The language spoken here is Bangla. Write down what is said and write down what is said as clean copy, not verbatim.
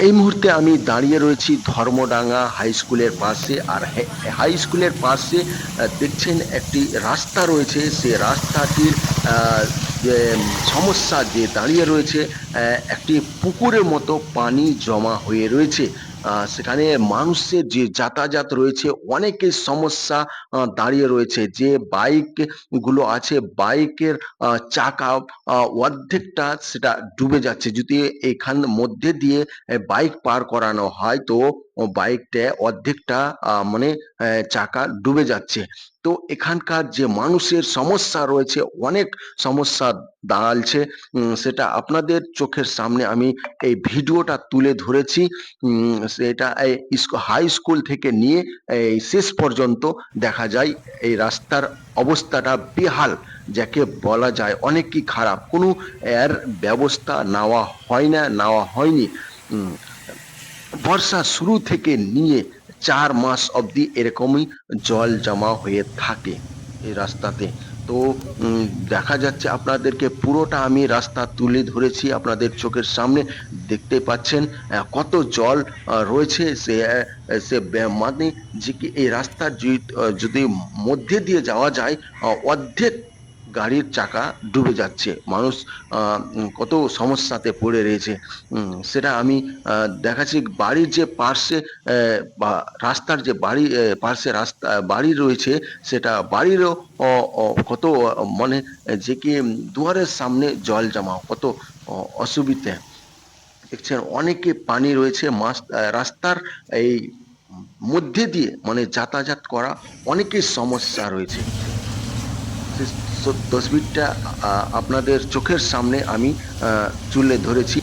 এই মুহূর্তে আমি দাঁড়িয়ে রয়েছি ধর্মডাঙ্গা হাই স্কুলের পাশে। আর হাই স্কুলের পাশে দেখছেন একটি রাস্তা রয়েছে। সে রাস্তাটির যে সমস্যা যে দাঁড়িয়ে রয়েছে, একটি পুকুরের মতো পানি জমা হয়ে রয়েছে। সেখানে মানুষের যে যাতায়াত রয়েছে, অনেকের সমস্যা দাঁড়িয়ে রয়েছে। যে বাইক গুলো আছে, বাইকের চাকা অর্ধেকটা সেটা ডুবে যাচ্ছে। যদি এখান মধ্যে দিয়ে বাইক পার করানো হয়, তো বাইকটা অর্ধেকটা মানে চাকা ডুবে যাচ্ছে। তো এখানকার যে মানুষের সমস্যা রয়েছে, অনেক সমস্যা দাঁড়াচ্ছে। সেটা আপনাদের চোখের সামনে আমি এই ভিডিওটা তুলে ধরেছি। সেটা এই হাই স্কুল থেকে নিয়ে এই শেষ পর্যন্ত দেখা যায় এই রাস্তার অবস্থাটা বেহাল, যাকে বলা যায় অনেকই খারাপ। কোনো এর ব্যবস্থা নেওয়া হয় না, নেওয়া হয়নি। উম, বর্ষা শুরু থেকে নিয়ে 4 মাস অবধি এরকমই জল জমা হয়ে থাকে এই রাস্তাতে। তো উম, দেখা যাচ্ছে, আপনাদেরকে পুরোটা আমি রাস্তা তুলে ধরেছি আপনাদের চোখের সামনে। দেখতে পাচ্ছেন কত জল রয়েছে। মানে যে কি এই রাস্তার যদি মধ্যে দিয়ে যাওয়া যায়, অর্ধেক গাড়ির চাকা ডুবে যাচ্ছে। মানুষ কত সমস্যাতে পড়ে রয়েছে। সেটা আমি দেখাচ্ছি। বাড়ির যে পার্শ্বে বা রাস্তার যে পার্শ্বে রাস্তা বাড়ি রয়েছে, সেটা বাড়িরও কত মানে যে কি দুয়ারের সামনে জল জমা, কত অসুবিধে। দেখছেন অনেকে পানি রয়েছে রাস্তার এই মধ্যে দিয়ে, মানে যাতায়াত করা অনেকের সমস্যা রয়েছে। সে তসবিরটা আপনাদের চোখের সামনে আমি তুলে ধরেছি।